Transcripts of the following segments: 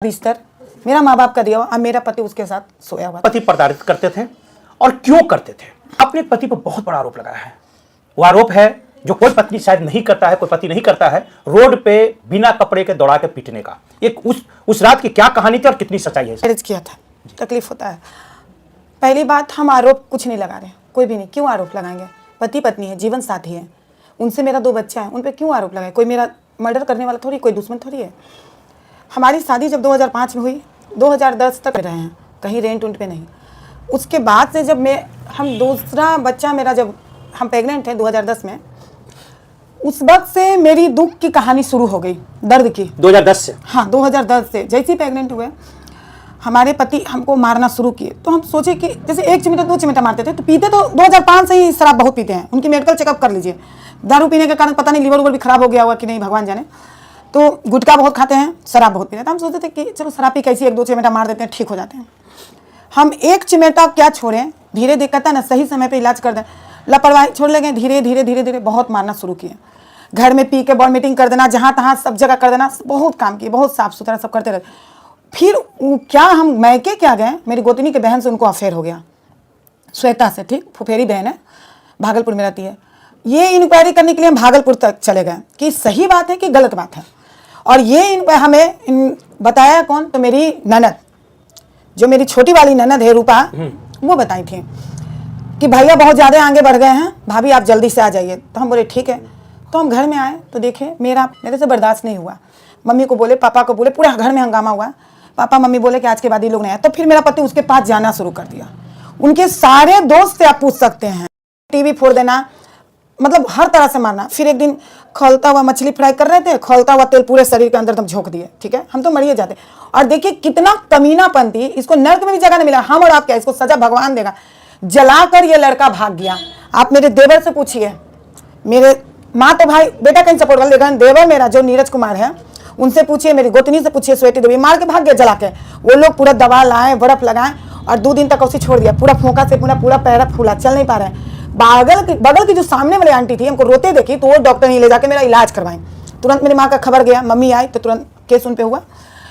बिस्तर मेरा माँ बाप का दिया हुआ, अब मेरा पति उसके साथ सोया हुआ। पति प्रताड़ित करते थे और क्यों करते थे? अपने पति पर बहुत बड़ा आरोप लगाया है। वो आरोप है जो कोई पत्नी शायद नहीं करता है, कोई पति नहीं करता है, रोड पे बिना कपड़े के दौड़ा के पीटने का। एक उस रात की क्या कहानी थी और कितनी सच्चाई है? मैरिज किया था, तकलीफ होता है। पहली बात, हम आरोप कुछ नहीं लगा रहे, कोई भी नहीं। क्यों आरोप लगाएंगे? पति पत्नी है, जीवन साथी है, उनसे मेरा 2 बच्चा है, उन पर क्यों आरोप लगाए? कोई मेरा मर्डर करने वाला थोड़ी, कोई दुश्मन थोड़ी है। हमारी शादी जब 2005 में हुई, 2010 तक रहे हैं, कहीं रेंट उंट पे नहीं। उसके बाद से जब हम दूसरा बच्चा मेरा, जब हम प्रेग्नेंट थे 2010 में, उस वक्त से मेरी दुख की कहानी शुरू हो गई, दर्द की। 2010 से? हाँ, 2010 से। जैसे ही प्रेग्नेंट हुए, हमारे पति हमको मारना शुरू किए। तो हम सोचे कि जैसे 1 चिमटा 2 चिमटा मारते थे, तो पीते तो 2005 से ही शराब बहुत पीते हैं। उनकी मेडिकल चेकअप कर लीजिए। दारू पीने के कारण पता नहीं लीवर भी खराब हो गया हुआ कि नहीं, भगवान जाने। तो गुटखा बहुत खाते हैं, शराब बहुत पीते हैं। तो हम सोचते थे कि चलो शराब पी कैसी 1-2 चिमटा मार देते हैं, ठीक हो जाते हैं। हम 1 चिमटा क्या छोड़ें, धीरे धीरे कहता ना, सही समय पर इलाज कर दें, लापरवाही छोड़ लगे, धीरे धीरे धीरे धीरे बहुत मारना शुरू किए। घर में पी के बॉल मीटिंग कर देना, जहाँ तहाँ सब जगह कर देना, बहुत काम किए, बहुत साफ सुथरा सब करते रहे। फिर क्या हम मैके क्या गए, मेरी गोतनी के बहन से उनको अफेयर हो गया, श्वेता से, ठीक, फुफेरी बहन है, भागलपुर में रहती है। ये इंक्वायरी करने के लिए हम भागलपुर तक चले गए कि सही बात है कि गलत बात है। और ये हमें बताया कौन? तो मेरी ननद, जो मेरी छोटी वाली ननद है रूपा, वो बताई थी कि भैया बहुत ज़्यादा आगे बढ़ गए हैं, भाभी आप जल्दी से आ जाइए। तो हम बोले ठीक है। तो हम घर में आए तो देखे मेरे से बर्दाश्त नहीं हुआ। मम्मी को बोले, पापा को बोले, पूरा घर में हंगामा हुआ। पापा मम्मी बोले कि आज के बाद ये लोग नहीं आए। तो फिर मेरा पति उसके पास जाना शुरू कर दिया। उनके सारे दोस्त से आप पूछ सकते हैं, टीवी फोड़ देना, मतलब हर तरह से मारना। फिर एक दिन खौलता हुआ मछली फ्राई कर रहे थे, खौलता हुआ तेल पूरे शरीर के अंदर एकदम झोंक दिए। ठीक है, हम तो मरिए जाते। और देखिए कितना कमीनापन थी, इसको नर्क में भी जगह नहीं मिला। हम और आप क्या, इसको सजा भगवान देगा। जलाकर ये लड़का भाग गया। आप मेरे देवर से पूछिए, मेरे माँ तो भाई बेटा कहीं सपोर्ट कर, लेकिन देवर मेरा जो नीरज कुमार है, उनसे पूछिए, मेरी गोतनी से पूछिए, श्वेती देवी, मार के भाग गया जला के। वो लोग पूरा दवा लाए, बर्फ लगाए और 2 दिन तक उसे छोड़ दिया। पूरा फोका से पूरा पैर फूला, चल नहीं पा रहे हैं। बगल की जो सामने वाली आंटी थी, हमको रोते देखी तो वो डॉक्टर नहीं ले जाके मेरा इलाज करवाएं। तुरंत मेरी माँ का खबर गया, मम्मी आई तो तुरंत केस उन पे हुआ।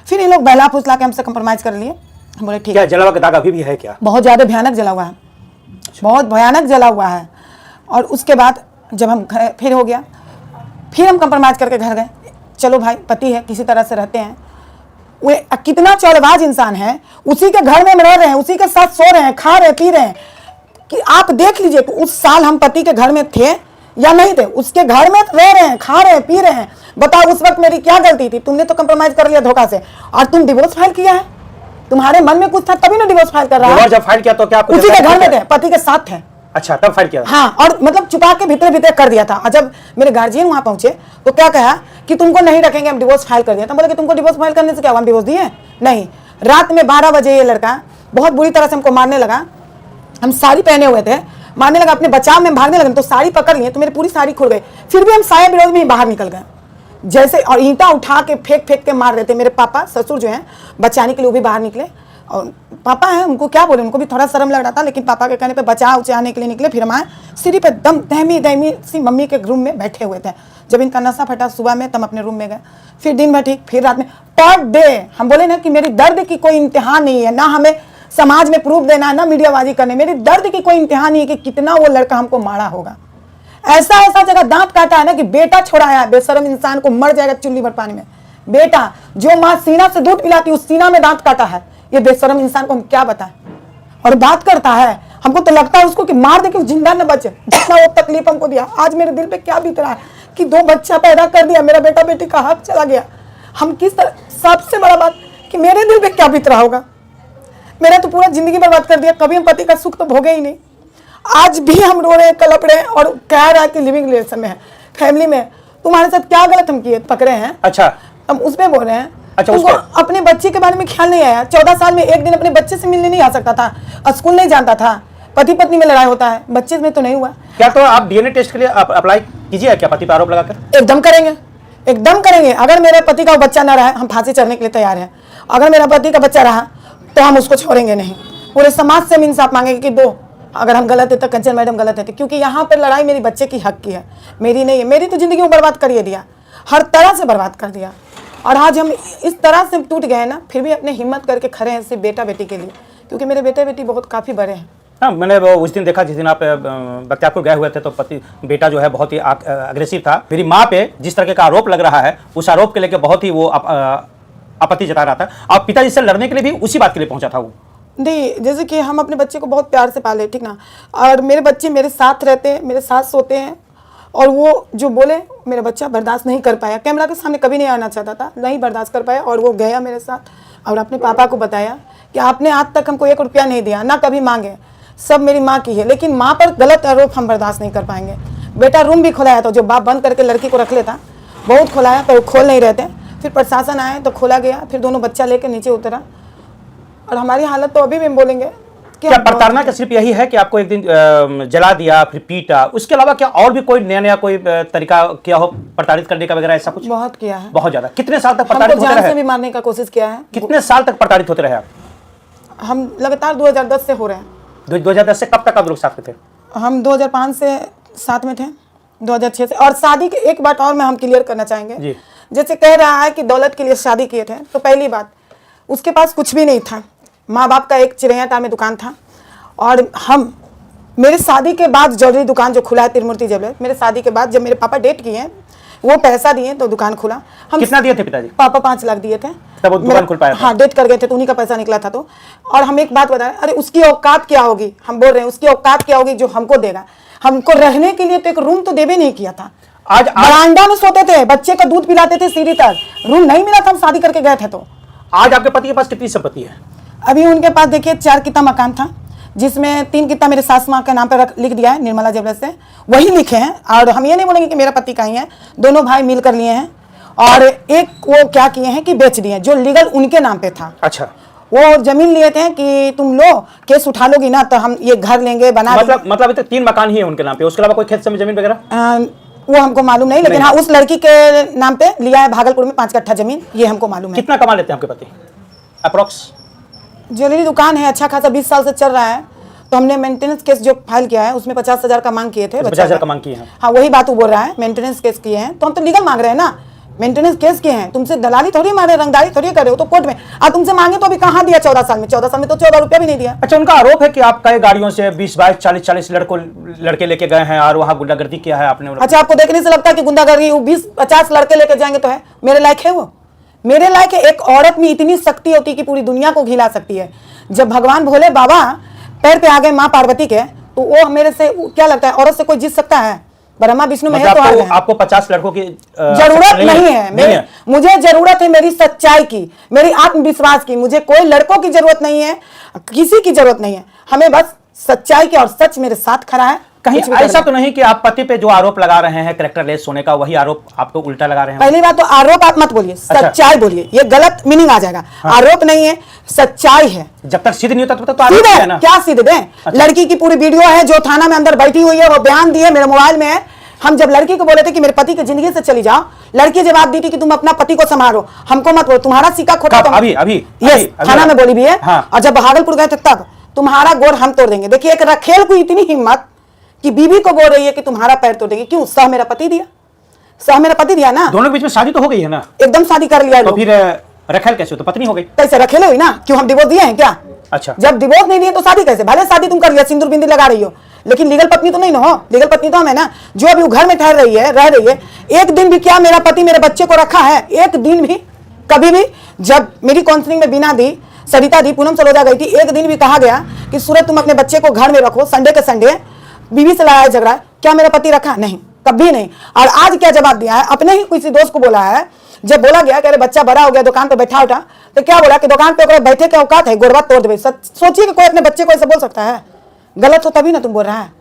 फिर ये लोग बहला फुसला के हमसे कंप्रोमाइज कर लिए। हम बोले ठीक है। जला हुआ दाग अभी भी है क्या? बहुत ज़्यादा भयानक जला हुआ है, बहुत भयानक जला हुआ है। और उसके बाद जब हम फिर हो गया, फिर हम कंप्रोमाइज करके घर गए। चलो भाई, पति है, किसी तरह से रहते हैं। वो कितना चौड़बाज इंसान है, उसी के घर में हम रह रहे हैं, उसी के साथ सो रहे हैं, खा रहे पी रहे हैं। कि आप देख लीजिए कि उस साल हम पति के घर में थे या नहीं थे, उसके घर में रह रहे हैं, खा रहे हैं, पी रहे हैं। बताओ उस वक्त मेरी क्या गलती थी? तुमने तो कंप्रोमाइज कर लिया धोखा से, और तुम डिवोर्स फाइल किया है। तुम्हारे मन में कुछ था तभी ना डिवोर्स फाइल कर रहा है। जब फाइल किया तो क्या उसी के घर में थे, पति के साथ थे। अच्छा, तब फाइल किया? हाँ, और मतलब छुपा के भीतर कर दिया था। और जब मेरे गार्जियन वहां पहुंचे तो क्या कहा कि तुमको नहीं रखेंगे, हम डिवोर्स फाइल कर दिया। तो बोले कि तुमको डिवोर्स फाइल करने से क्या हुआ, हम डिवोर्स दिए? नहीं। रात में 12 बजे ये लड़का बहुत बुरी तरह से हमको मारने लगा। हम साड़ी पहने हुए थे, मारने लगा, अपने बचाव में भागने लगे तो साड़ी पकड़ लिए तो मेरी पूरी साड़ी खुल गई। फिर भी हम साया विरोध में ही बाहर निकल गए जैसे, और ईंटा उठा के फेंक के मार देते। मेरे पापा ससुर जो हैं बचाने के लिए वो भी बाहर निकले। और पापा हैं, उनको क्या बोले, उनको भी थोड़ा शर्म लग रहा था, लेकिन पापा के कहने पे बचाने के लिए निकले। फिर हम आए, सीढ़ी पे दम दहमी सी मम्मी के रूम में बैठे हुए थे। जब इनका नशा फटा सुबह में, तब अपने रूम में गए। फिर दिन भर ठीक, फिर रात में पर डे हम बोले ना कि मेरी दर्द की कोई इम्तिहान नहीं है, ना हमें समाज में प्रूफ देना, ना मीडियाबाजी करने। मेरी दर्द की कोई इम्तिहान नहीं है कि कितना वो लड़का हमको मारा होगा। ऐसा जगह दांत काटा है ना कि बेटा छोड़ाया, बेशरम इंसान को, मर जाएगा चुल्ली भर पानी में। बेटा जो माँ सीना से दूध पिलाती, उस सीना में दांत काटा है। ये बेशरम इंसान को हम क्या बताएं। और बात करता है, हमको तो लगता है उसको कि मार दे कि जिंदा न बचे, जितना वो तकलीफ हमको दिया। आज मेरे दिल पे क्या बीत रहा है कि 2 बच्चा पैदा कर दिया, मेरा बेटा बेटी का हक चला गया। हम किस तरह, सबसे बड़ा बात कि मेरे दिल पे क्या बीत रहा होगा। मेरा तो पूरा जिंदगी बर्बाद कर दिया। कभी हम पति का सुख तो भोगे ही नहीं। आज भी हम रो रहे हैं, कलप रहे हैं, और कह रहा है कि लिविंग रिलेशन में है, फैमिली में। तुम्हारे साथ क्या गलत हम किए, पकड़े हैं? अच्छा, हम उसमें बोल रहे हैं। अच्छा, तुमको अपने बच्चे के बारे में ख्याल नहीं आया? 14 साल में एक दिन अपने बच्चे से मिलने नहीं आ सकता था, स्कूल नहीं जानता था, पति पत्नी में लड़ाई होता है, बच्चे में तो नहीं हुआ क्या? तो आप डीएनए टेस्ट के लिए अप्लाई कीजिए क्या, पति पर आरोप लगाकर? एकदम करेंगे, एकदम करेंगे। अगर मेरे पति का बच्चा ना रहा, हम फांसी चढ़ने के लिए तैयार हैं। अगर मेरा पति का बच्चा रहा तो हम उसको छोड़ेंगे नहीं। पूरे समाज से हम इंसाफ मांगेंगे कि दो, अगर हम गलत है तो कंचन मैडम गलत है, क्योंकि यहाँ पर लड़ाई मेरी बच्चे की हक की है, मेरी नहीं है। मेरी तो जिंदगी में बर्बाद कर दिया, हर तरह से बर्बाद कर दिया। और आज हम इस तरह से टूट गए ना, फिर भी अपने हिम्मत करके खड़े हैं सिर्फ बेटा बेटी के लिए, क्योंकि मेरे बेटे बेटी बहुत काफ़ी बड़े हैं। हाँ, मैंने वो उस दिन देखा जिस दिन आप बख्तियारपुर गए हुए थे, तो बेटा जो है बहुत ही अग्रेसिव था। मेरी माँ पे जिस तरह का आरोप लग रहा है, उस आरोप के लेकर बहुत ही वो आपत्ति जता रहा था। और पिताजी से लड़ने के लिए भी उसी बात के लिए पहुंचा था वो। नहीं, जैसे कि हम अपने बच्चे को बहुत प्यार से पाले, ठीक ना, और मेरे बच्चे मेरे साथ रहते हैं, मेरे साथ सोते हैं, और वो जो बोले मेरा बच्चा बर्दाश्त नहीं कर पाया, कैमरा के सामने कभी नहीं आना चाहता था, नहीं बर्दाश्त कर पाया, और वो गया मेरे साथ और अपने पापा को बताया कि आपने आज तक हमको 1 रुपया नहीं दिया, ना कभी मांगे, सब मेरी माँ की है, लेकिन माँ पर गलत आरोप हम बर्दाश्त नहीं कर पाएंगे। बेटा रूम भी खोलाया था, जो बाप बंद करके लड़की को रख लेता, बहुत खोलाया पर वो खोल नहीं रहते, फिर प्रशासन आए तो खोला गया, फिर दोनों बच्चा लेकर नीचे उतरा, और हमारी हालत तो अभी भी हम बोलेंगे कि क्या प्रताड़ना का सिर्फ यही है कि आपको एक दिन जला दिया, फिर पीटा, उसके अलावा क्या और भी कोई नया कोई तरीका किया हो प्रताड़ित करने का वगैरह, ऐसा कुछ? बहुत किया है, बहुत ज्यादा। कितने साल तक हमको प्रताड़ित होते जान रहे? से भी मारने का कोशिश किया है। कितने साल तक प्रताड़ित होते रहे आप? हम लगातार 2010 से हो रहे हैं। 2010 से कब तक आप लोग साथ में थे? हम 2005 से साथ में थे, 2006 से। और शादी के एक बात और मैं हम क्लियर करना चाहेंगे जी। जैसे कह रहा है कि दौलत के लिए शादी किए थे, तो पहली बात उसके पास कुछ भी नहीं था, माँ बाप का एक चिड़ैयाटार में दुकान था, और हम मेरे शादी के बाद ज्वेलरी दुकान जो खुला है त्रिमूर्ति ज्वेलर, मेरे शादी के बाद जब मेरे पापा डेट किए हैं, वो पैसा दिए तो दुकान खुला। हम कितना दिए थे पिताजी? पापा 5 लाख दिए थे, तब वो दुकान खुल पाया था? हाँ, डेट कर गए थे तो उन्हीं का पैसा निकला था। तो और हम एक बात बता रहे, अरे उसकी औकात क्या होगी, हम बोल रहे हैं उसकी औकात क्या होगी जो हमको देगा, हमको रहने के लिए तो एक रूम तो देवे नहीं किया था। आज बरामदा में सोते थे, बच्चे का दूध पिलाते थे सीढ़ी तक, रूम नहीं मिला था, हम शादी करके गए थे। तो आज आपके पति के पास कितनी संपत्ति है? अभी उनके पास देखिए 4 किता मकान था, जिसमें 3 किता मेरे सास माँ के नाम पर लिख दिया है, निर्मला ज्वेलर्स से, वही लिखे हैं। और हम ये नहीं बोलेंगे कि मेरा पति का ही है, दोनों भाई मिलकर लिए हैं, और एक वो क्या किए हैं कि बेच दिए, जो लीगल उनके नाम पे था। अच्छा, वो जमीन लिए थे कि तुम लो, केस उठा लोगी ना तो हम ये घर लेंगे, बना मतलब अभी तक 3 मकान ही है उनके नाम पे, उसके अलावा कोई खेत में जमीन वगैरह? वो हमको मालूम नहीं, लेकिन हाँ उस लड़की के नाम पे लिया है भागलपुर में 5 कट्ठा जमीन, ये हमको मालूम है। कितना कमा लेते हैं आपके पति अप्रोक्स? ज्वेलरी दुकान है, अच्छा खासा 20 साल से चल रहा है। तो हमने मेंटेनेंस केस जो फाइल किया है उसमें 50,000 का मांग किए थे। 50,000 का मांग किए हैं? हाँ, वही बात वो बोल रहा है, मेंटेनेंस केस किए हैं, तो हम तो लीगल मांग रहे हैं ना, मेंटेनेंस केस किए हैं, तुमसे दलाली थोड़ी मारे, रंगदारी थोड़ी करे हो, तो कोर्ट में और तुमसे मांगे तो अभी कहाँ दिया 14 साल में, 14 साल में तो 14 रुपया भी नहीं दिया। अच्छा, उनका आरोप है कि आप कई गाड़ियों से 20, 22, 40 लड़के लेके गए हैं और वहाँ गुंडागर्दी किया है आपने। अच्छा, आपको देखने से लगता है कि गुंडागर्दी 20-50 लड़के लेके जाएंगे तो है मेरे लायक है वो? मेरे लायक एक औरत में इतनी शक्ति होती है कि पूरी दुनिया को घिला सकती है। जब भगवान भोले बाबा पैर पे आ गए माँ पार्वती के, तो वो मेरे से क्या लगता है, औरत से कोई जीत सकता है? ब्रह्मा विष्णु में है तो आपको 50 लड़कों की जरूरत नहीं है, मुझे जरूरत है मेरी सच्चाई की, मेरी आत्मविश्वास की। मुझे कोई लड़कों की जरूरत नहीं है, किसी की जरूरत नहीं है, हमें बस सच्चाई की, और सच मेरे साथ खड़ा है। कहीं ऐसा तो नहीं कि आप पति पे जो आरोप लगा रहे हैं कैरेक्टरलेस होने का, वही आरोप आपको उल्टा लगा रहे हैं? पहली बात तो आरोप आप मत बोलिए, सच्चाई बोलिए, ये गलत मीनिंग आ जाएगा। हाँ। आरोप नहीं है, सच्चाई है। जब तक सिद्ध नहीं होता तब तक तो आरोप है ना? क्या सिद्ध दें? अच्छा। लड़की की पूरी वीडियो है जो थाना में अंदर बैठी हुई है, वो बयान दिए मेरे मोबाइल में है। हम जब लड़की को बोले थे कि मेरे पति की जिंदगी से चली जाओ, लड़की जवाब दी थी कि तुम अपना पति को संभालो, हमको मत बोलो, तुम्हारा सिक्का खोटा। अभी थाना में बोली भी है। हाँ। और जब भागलपुर गए थे तब, तुम्हारा गोड़ हम तोड़ देंगे। देखिए, एक रखेल को इतनी हिम्मत कि बीवी को बोल रही है कि तुम्हारा पैर तोड़ देंगे। क्यों? सह मेरा पति दिया, सह मेरा पति दिया ना। दोनों के बीच में शादी तो हो गई है ना? एकदम शादी कर लिया। तो फिर रखेल कैसे हो? तो पत्नी हो गई। कैसे रखेल हुई ना? क्यों हम डिवोर्स दिए हैं क्या? अच्छा, जब डिवोर्स नहीं दिए तो शादी कैसे? भले शादी तुम कर लिया, सिंदूर बिंदी लगा रही हो, लेकिन लीगल पत्नी तो नहीं ना हो। लीगल पत्नी तो हम है ना, जो अभी घर में ठहर रही है, रह रही है। एक दिन भी क्या मेरा पति मेरे बच्चे को रखा है? एक दिन भी, कभी भी? जब मेरी काउंसलिंग में बीना दी, सरिता दी, पूनम सलोजा गई थी, एक दिन भी कहा गया कि सूरज तुम अपने बच्चे को घर में रखो, संडे के संडे? बीवी से लड़ाई झगड़ा, क्या मेरा पति रखा? नहीं, कभी नहीं। और आज क्या जवाब दिया है? अपने ही किसी दोस्त को बोला है, जब बोला गया कि अरे बच्चा बड़ा हो गया, दुकान पे बैठा उठा, तो क्या बोला कि दुकान पे बैठे के औकात है, गोड़वा तोड़ दे। सोचिए कि कोई अपने बच्चे को ऐसे बोल सकता है? गलत हो तभी ना तुम बोल रहा है।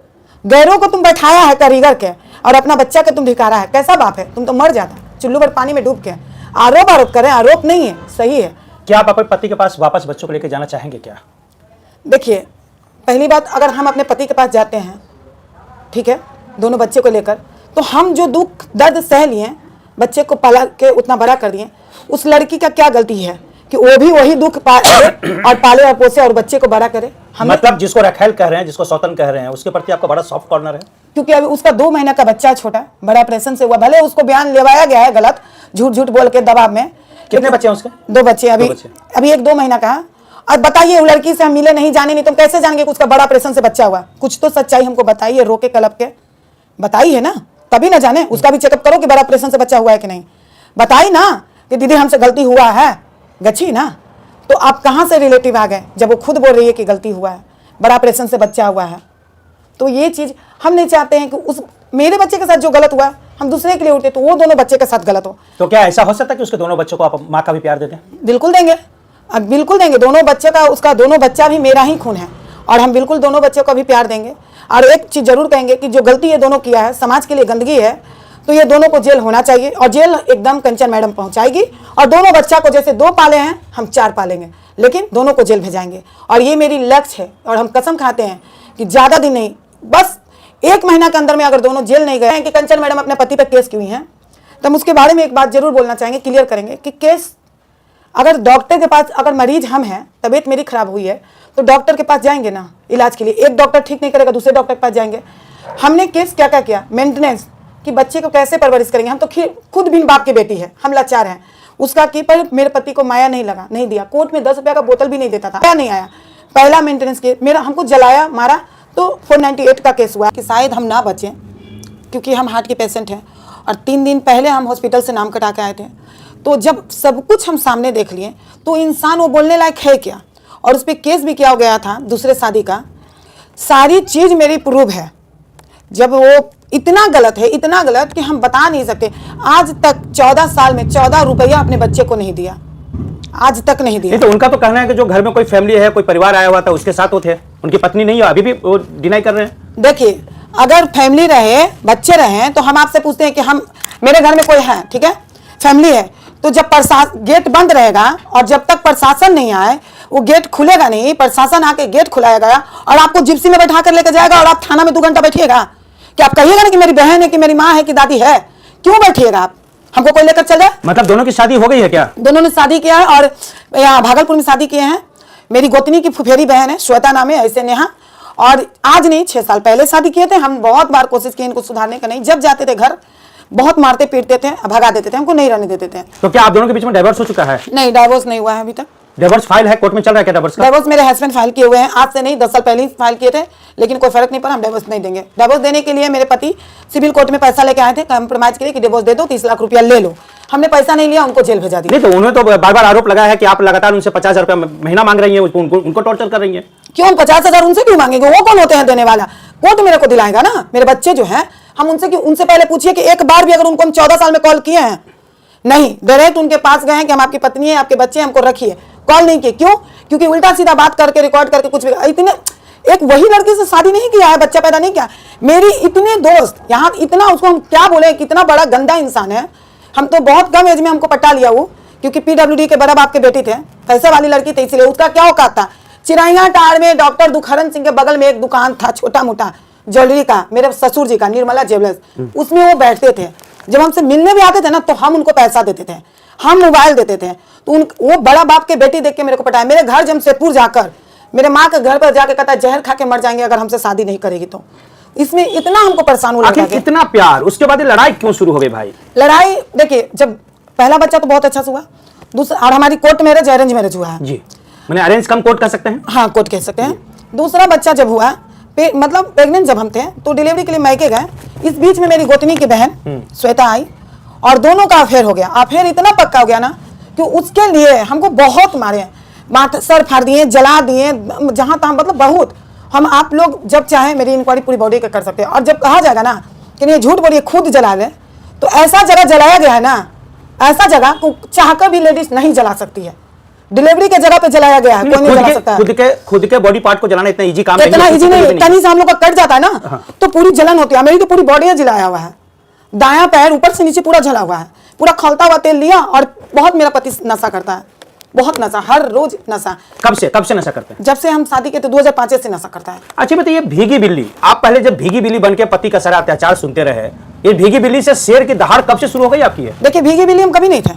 गैरों को तुम बैठाया है कारीगर के, और अपना बच्चा के तुम धिकारा है। कैसा बाप है? तुम तो मर जाता चुल्लू भर पानी में डूब के। आरोप करें, आरोप नहीं है, सही है। क्या आप अपने पति के पास वापस बच्चों को लेकर जाना चाहेंगे क्या? देखिए, पहली बात, अगर हम अपने पति के पास जाते हैं, ठीक है, दोनों बच्चे को लेकर, तो हम जो दुख दर्द सह लिए, बच्चे को पाला के उतना बड़ा कर दिए, उस लड़की का क्या गलती है कि वो भी वही दुख और पाले और पोसे और बच्चे को बड़ा करे? मतलब जिसको रखेल कह रहे हैं, जिसको सौतन कह रहे हैं, उसके प्रति आपका बड़ा सॉफ्ट कॉर्नर है? क्योंकि अभी उसका 2 महीना का बच्चा है, छोटा, बड़ा ऑपरेशन से हुआ। भले उसको बयान लेवाया गया है गलत, झूठ झूठ बोल के दबाव में, कितने बच्चे हैं उसके? 2 बच्चे, अभी अभी एक 2 महीना का है। अब बताइए, वो लड़की से हम मिले नहीं, जाने नहीं, तुम कैसे जानेंगे कि उसका बड़ा ऑपरेशन से बच्चा हुआ? कुछ तो सच्चाई हमको बताइए, रो के कलप के बताइए ना, तभी ना जाने। उसका भी चेकअप करो कि बड़ा ऑपरेशन से बच्चा हुआ है कि नहीं। बताइए ना कि दीदी हमसे गलती हुआ है, गच्छी ना। तो आप कहाँ से रिलेटिव आ गए जब वो खुद बोल रही है कि गलती हुआ है, बड़ा ऑपरेशन से बच्चा हुआ है? तो ये चीज़ हम नहीं चाहते हैं कि उस मेरे बच्चे के साथ जो गलत हुआ हम दूसरे के लिए उठे तो वो दोनों बच्चे के साथ गलत हो। तो क्या ऐसा हो सकता है कि उसके दोनों बच्चों को आप माँ का भी प्यार देते हैं? बिल्कुल देंगे, अब बिल्कुल देंगे। दोनों बच्चे का, उसका दोनों बच्चा भी मेरा ही खून है और हम बिल्कुल दोनों बच्चों को भी प्यार देंगे। और एक चीज़ जरूर कहेंगे कि जो गलती ये दोनों किया है, समाज के लिए गंदगी है, तो ये दोनों को जेल होना चाहिए और जेल एकदम कंचन मैडम पहुंचाएगी। और दोनों बच्चा को जैसे 2 पाले हैं हम 4 पालेंगे, लेकिन दोनों को जेल भेजाएंगे। और ये मेरी लक्ष्य है और हम कसम खाते हैं कि ज़्यादा दिन नहीं, बस 1 महीना के अंदर में अगर दोनों जेल नहीं गए हैं कि कंचन मैडम अपने पति पर केस क्यों हैं, तो हम उसके बारे में एक बात जरूर बोलना चाहेंगे, क्लियर करेंगे कि केस अगर डॉक्टर के पास, अगर मरीज हम हैं, तबीयत मेरी खराब हुई है तो डॉक्टर के पास जाएंगे ना इलाज के लिए। एक डॉक्टर ठीक नहीं करेगा, दूसरे डॉक्टर के पास जाएंगे। हमने केस क्या क्या किया, मेंटेनेंस कि बच्चे को कैसे परवरिश करेंगे। हम तो खुद बिन बाप की बेटी है, हम लाचार हैं। उसका की पर मेरे पति को माया नहीं लगा, नहीं दिया। कोर्ट में 10 रुपया का बोतल भी नहीं देता था, क्या नहीं आया। पहला मेंटेनेंस के मेरा, हमको जलाया मारा तो 498 का केस हुआ कि शायद हम ना बचें क्योंकि हम हार्ट के पेशेंट हैं। और 3 दिन पहले हम हॉस्पिटल से नाम कटा के आए थे। तो जब सब कुछ हम सामने देख लिए तो इंसान वो बोलने लायक है क्या। और उस पर केस भी किया गया था दूसरे शादी का, सारी चीज़ मेरी प्रूव है। जब वो इतना गलत है, इतना गलत कि हम बता नहीं सकते। आज तक 14 साल में 14 रुपया अपने बच्चे को नहीं दिया, आज तक नहीं दिया। तो उनका तो कहना है कि जो घर में कोई फैमिली है, कोई परिवार आया हुआ था, उसके साथ वो थे, उनकी पत्नी नहीं है, अभी भी वो डिनाई कर रहे हैं। देखिए, अगर फैमिली रहे, बच्चे रहे, तो हम आपसे पूछते हैं कि हम, मेरे घर में कोई है, ठीक है, फैमिली है, तो जब गेट बंद रहेगा और जब तक प्रशासन नहीं आए, वो गेट खुलेगा नहीं। प्रशासन आके गेट खुलाएगा और आपको जिप्सी में बैठा कर लेकर जाएगा और आप थाना में 2 घंटा बैठिएगा। क्या आप कहिएगा ना कि मेरी बहन है, कि मेरी माँ है, कि दादी है? क्यों बैठिएगा आप? हमको कोई लेकर चल जाए। मतलब दोनों की शादी हो गई है क्या? दोनों ने शादी किया है और यहाँ भागलपुर में शादी किए हैं। मेरी गोतनी की फुफेरी बहन है, श्वेता नाम है, ऐसे नेहा। और आज नहीं, 6 साल पहले शादी किए थे। हम बहुत बार कोशिश की इनको सुधारने का, नहीं। जब जाते थे घर बहुत मारते पीटते थे, भगा देते थे, हमको नहीं रहने देते थे। तो क्या आप दोनों के बीच में डाइवोर्स हो चुका है? नहीं, डाइवोर्स नहीं हुआ है अभी तक। डाइवोर्स फाइल है, कोर्ट में चल रहा है क्या डाइवोर्स का? डाइवोर्स मेरे हस्बैंड फाइल किए हुए हैं, आज से नहीं 10 साल पहले ही फाइल किए थे, लेकिन कोई फर्क नहीं पड़ा। हम डाइवोर्स नहीं देंगे। डाइवोर्स देने के लिए मेरे पति सिविल कोर्ट में पैसा लेके आए थे कंप्रोमाइज के लिए कि डिवोर्स दे दो, 30 लाख रुपया ले लो। हमने पैसा नहीं लिया, उनको जेल भेजा दिया। नहीं, तो उन्होंने तो बार बार आरोप लगाया है कि आप लगातार उनसे 50,000 रुपया महीना मांग रही है, उनको टॉर्चर कर रही है। क्यों? 50,000 उनसे क्यों मांगेंगे? वो कौन होते हैं देने वाला? कोर्ट मेरे को दिलाएगा ना। मेरे बच्चे जो हैं, हम उनसे क्यों? उनसे पहले पूछिए कि एक बार भी अगर उनको हम 14 साल में कॉल किए हैं? नहीं, डायरेक्ट उनके पास गए हैं कि हम आपकी पत्नी है, आपके बच्चे, हमको रखिए। कॉल नहीं किए। क्यों? क्योंकि उल्टा सीधा बात करके, रिकॉर्ड करके कुछ भी। इतने, एक वही लड़की से शादी नहीं किया है, बच्चा पैदा नहीं किया। मेरी इतने दोस्त यहाँ, इतना उसको हम क्या बोले, कितना बड़ा गंदा इंसान है। हम तो बहुत कम एज में हमको पटा लिया वो, क्योंकि PWD के बड़ा बाप के बेटी थे, पैसे वाली लड़की थी, इसलिए उसका क्या औकात था। चिरैया टाड़ में डॉक्टर दुखहरन सिंह के बगल में एक दुकान था, छोटा मोटा ज्वेलरी का, मेरे ससुर जी का, निर्मला ज्वेलर्स, उसमें वो बैठते थे। जब हमसे मिलने भी आते थे ना, तो हम उनको पैसा देते थे, हम मोबाइल देते थे। तो वो बड़ा बाप के बेटी देख के मेरे को पटाया। मेरे घर जमशेदपुर जाकर, मेरे माँ के घर पर जाकर कहता है जहर खा के मर जाएंगे अगर हमसे शादी नहीं करेगी तो। इसमें इतना हमको परेशान हुआ। इतना प्यार, उसके बाद लड़ाई क्यों शुरू हो गई भाई? लड़ाई देखिए, जब पहला बच्चा तो बहुत अच्छा से हुआ, दूसरा, और हमारी कोर्ट मैरिज, अरेंज मैरिज हुआ है जी। मैंने अरेंज कम कोर्ट कह सकते हैं? हाँ, कोर्ट कह सकते हैं। दूसरा बच्चा जब हुआ, मतलब प्रेग्नेंट जब हम थे, तो डिलीवरी के लिए मायके गए। इस बीच में मेरी गोतनी की बहन श्वेता आई और दोनों का अफेयर हो गया। अफेयर इतना पक्का हो गया ना कि उसके लिए हमको बहुत मारे, सर फाड़ दिए, जला दिए, जहां तहां, मतलब बहुत। हम, आप लोग जब चाहे मेरी इंक्वायरी पूरी बॉडी का कर सकते हैं। और जब कहा जाएगा ना कि नहीं झूठ बोलिए, खुद जला ले, तो ऐसा जगह जलाया गया है ना, ऐसा जगह को चाहकर भी लेडीज नहीं जला सकती है। डिलीवरी के जगह पे जलाया गया है, कोई नहीं जला सकता है। खुद के बॉडी पार्ट को जलाना इतना इजी काम नहीं है। इतना इजी नहीं, कहीं से हम लोग का कट जाता है ना, तो पूरी जलन होती है। मेरी तो पूरी बॉडी जलाया हुआ है, दायां पैर ऊपर से नीचे पूरा जला हुआ है, पूरा खौलता हुआ तेल लिया। और बहुत मेरा पति नशा करता है, बहुत नशा, हर रोज नशा। कब से नशा करते हैं? जब से हम शादी के, तो 2005 से नशा करता है। अच्छा बताइए, भीगी बिल्ली, आप पहले जब भीगी बिल्ली बन के पति का सारा अत्याचार सुनते रहे, ये भीगी बिल्ली से शेर की दहाड़ कब से शुरू हो गई आपकी? देखिए, भीगी बिल्ली हम कभी नहीं थे।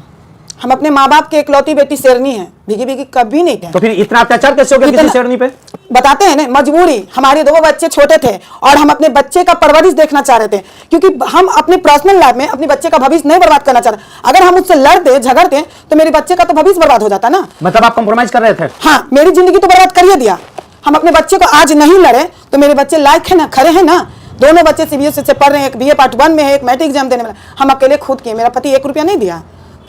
हम अपने माँ बाप के इकलौती बेटी शेरनी है, भीगी भीगी कभी नहीं थे। तो फिर इतना अत्याचार कैसे हो गया किसी शेरनी पे? बताते हैं ना, मजबूरी, हमारे 2 बच्चे छोटे थे और हम अपने बच्चे का परवरिश देखना चाह रहे थे, क्योंकि हम अपने पर्सनल लाइफ में अपने बच्चे का भविष्य नहीं बर्बाद करना चाह रहे। अगर हम उससे लड़ते झगड़ते तो मेरे बच्चे का तो भविष्य बर्बाद हो जाता ना। मतलब आप कंप्रोमाइज कर रहे थे? हाँ, मेरी जिंदगी तो बर्बाद कर ही दिया। हम अपने बच्चे को आज नहीं लड़े तो मेरे बच्चे लायक है ना, खड़े हैं ना। दोनों बच्चे CBSE से पढ़ रहे हैं, एक BA पार्ट 1 में है, एक मैट्रिक एग्जाम देने वाला। हम अकेले खुद किए, मेरा पति 1 रुपया नहीं दिया।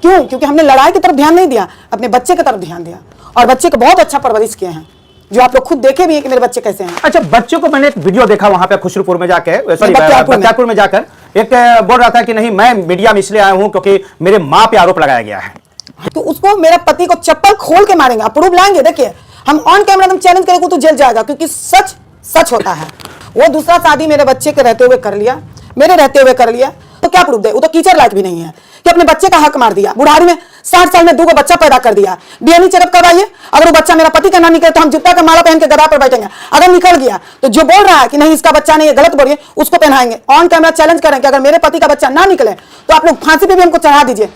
क्यों? क्योंकि हमने लड़ाई की तरफ ध्यान नहीं दिया, अपने बच्चे की तरफ ध्यान दिया और बच्चे को बहुत अच्छा परवरिश किए हैं, जो आप लोग खुद देखे भी हैं कि मेरे बच्चे कैसे हैं। अच्छा, बच्चों को मैंने एक वीडियो देखा वहां पे खुसरूपुर में जाकर, सॉरी बख्तियारपुर में जाकर, एक बोल रहा था कि नहीं मैं मीडिया में इसलिए आया हूं क्योंकि मेरे मां पे आरोप लगाया गया है। तो उसको, मेरा पति को चप्पल खोल के मारेंगे, आप प्रूफ लाएंगे। देखिए हम ऑन कैमरा तुम चैलेंज करेंगे तो जेल जाएगा, क्योंकि सच सच होता है। वो दूसरा शादी मेरे बच्चे के रहते हुए कर लिया, मेरे रहते हुए कर लिया, तो क्या प्रूफ दे? वो तो टीचर लायक भी नहीं है कि अपने बच्चे का हक मार दिया। बुढ़ारी में 60 साल में 2 बच्चा पैदा कर दिया। DNA चेकअप करवाइए, अगर वो बच्चा मेरा पति का ना निकले तो हम जूता का माला पहन के गदा पर बैठेंगे। अगर निकल गया तो जो बोल रहा है कि नहीं इसका बच्चा नहीं है, गलत बोलिए, उसको पहनाएंगे। ऑन कैमरा चैलेंज करें कि अगर मेरे पति का बच्चा ना निकले तो आप लोग फांसी पे भी हमको चढ़ा दीजिए।